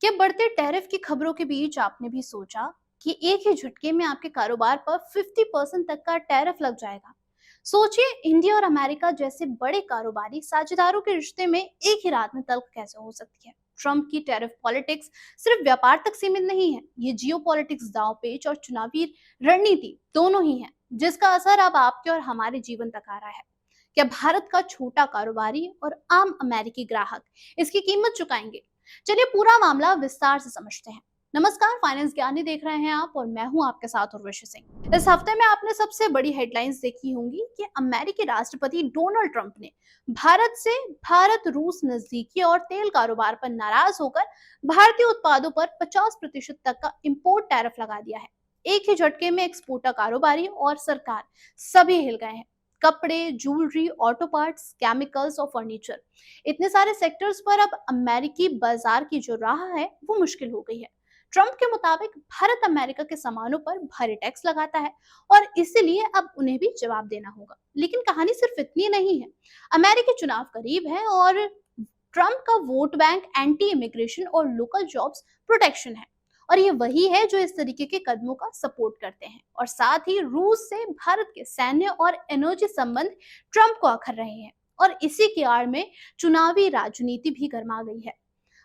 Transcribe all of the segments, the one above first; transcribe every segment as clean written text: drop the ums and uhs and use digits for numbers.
क्या बढ़ते टैरिफ की खबरों के बीच आपने भी सोचा कि एक ही झटके में आपके कारोबार पर 50% तक का टैरिफ लग जाएगा? सोचिए, इंडिया और अमेरिका जैसे बड़े कारोबारी साझेदारों के रिश्ते में एक ही रात में तल्ख कैसे हो सकती है। ट्रंप की टैरिफ पॉलिटिक्स सिर्फ व्यापार तक सीमित नहीं है, ये जियो पॉलिटिक्स, दांवपेच और चुनावी रणनीति दोनों ही है, जिसका असर अब आपके और हमारे जीवन तक आ रहा है। क्या भारत का छोटा कारोबारी और आम अमेरिकी ग्राहक इसकी कीमत चुकाएंगे? चलिए पूरा मामला विस्तार से समझते हैं। नमस्कार, फाइनेंस ज्ञानी देख रहे हैं आप और मैं हूं आपके साथ उर्वशी सिंह। इस हफ्ते में आपने सबसे बड़ी हेडलाइंस देखी होंगी कि अमेरिकी राष्ट्रपति डोनाल्ड ट्रंप ने भारत रूस नजदीकी और तेल कारोबार पर नाराज होकर भारतीय उत्पादों पर 50% तक का इंपोर्ट टैरिफ लगा दिया है। एक ही झटके में एक्सपोर्टर, कारोबारी और सरकार सभी हिल गए हैं। कपड़े, ज्वेलरी, ऑटो पार्ट्स, केमिकल्स और फर्नीचर, इतने सारे सेक्टर्स पर अब अमेरिकी बाजार की जो राह है वो मुश्किल हो गई है। ट्रंप के मुताबिक भारत अमेरिका के सामानों पर भारी टैक्स लगाता है और इसीलिए अब उन्हें भी जवाब देना होगा। लेकिन कहानी सिर्फ इतनी नहीं है। अमेरिकी चुनाव करीब है और ट्रंप का वोट बैंक एंटी इमिग्रेशन और लोकल जॉब्स प्रोटेक्शन है, और ये वही है जो इस तरीके के कदमों का सपोर्ट करते हैं। और साथ ही रूस से भारत के सैन्य और एनर्जी संबंध ट्रंप को अखर रहे हैं, और इसी की आड़ में चुनावी राजनीति भी गर्मा गई है।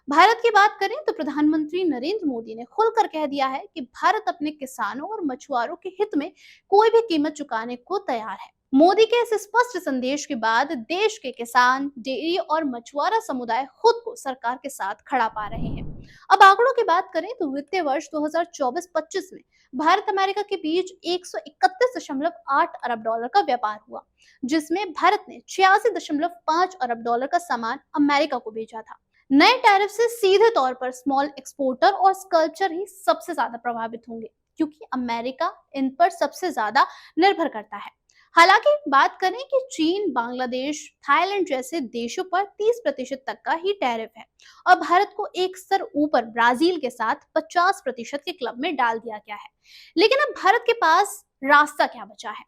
भारत की बात करें तो प्रधानमंत्री नरेंद्र मोदी ने खुलकर कह दिया है कि भारत अपने किसानों और मछुआरों के हित में कोई भी कीमत चुकाने को तैयार है। मोदी के इस स्पष्ट संदेश के बाद देश के किसान, डेयरी और मछुआरा समुदाय खुद को सरकार के साथ खड़ा पा रहे हैं। अब आंकड़ों की बात करें तो वित्तीय वर्ष 2024-25 में भारत अमेरिका के बीच 131.8 अरब डॉलर का व्यापार हुआ, जिसमें भारत ने 86.5 अरब डॉलर का सामान अमेरिका को बेचा था। नए टैरिफ से सीधे तौर पर स्मॉल एक्सपोर्टर और स्कल्पचर ही सबसे ज्यादा प्रभावित होंगे, क्योंकि अमेरिका इन पर सबसे ज्यादा निर्भर करता है। हालांकि बात करें कि चीन, बांग्लादेश, थाईलैंड जैसे देशों पर 30% तक का ही टैरिफ है, और भारत को एक स्तर ऊपर ब्राजील के साथ 50% के क्लब में डाल दिया गया है। लेकिन अब भारत के पास रास्ता क्या बचा है?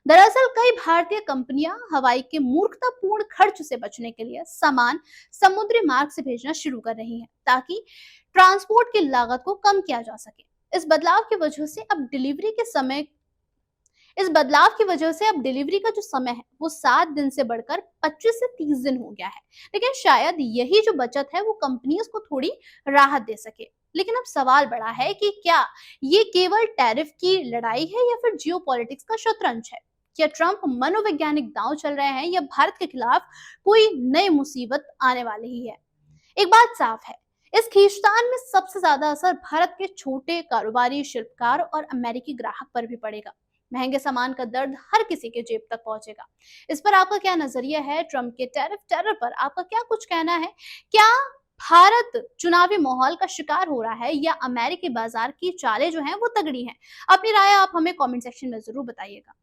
दरअसल कई भारतीय कंपनियां हवाई के मूर्खतापूर्ण खर्च से बचने के लिए सामान समुद्री मार्ग से भेजना शुरू कर रही हैं, ताकि ट्रांसपोर्ट की लागत को कम किया जा सके। इस बदलाव की वजह से अब डिलीवरी के समय इस बदलाव की वजह से अब डिलीवरी का जो समय है वो 7 दिन से बढ़कर 25 से 30 दिन हो गया है। लेकिन शायद यही जो बचत है वो कंपनीज को थोड़ी राहत दे सके। लेकिन अब सवाल बड़ा है कि क्या ये केवल टैरिफ की लड़ाई है या फिर जियोपॉलिटिक्स का शतरंज है? क्या ट्रंप मनोवैज्ञानिक दांव चल रहे हैं या भारत के खिलाफ कोई नई मुसीबत आने वाली ही है? एक बात साफ है, इस खींचतान में सबसे ज्यादा असर भारत के छोटे कारोबारी, शिल्पकार और अमेरिकी ग्राहक पर भी पड़ेगा। महंगे सामान का दर्द हर किसी के जेब तक पहुंचेगा। इस पर आपका क्या नजरिया है? ट्रंप के टैरिफ टेरर पर आपका क्या कुछ कहना है? क्या भारत चुनावी माहौल का शिकार हो रहा है या अमेरिकी बाजार की चालें जो हैं वो तगड़ी हैं? अपनी राय आप हमें कमेंट सेक्शन में जरूर बताइएगा।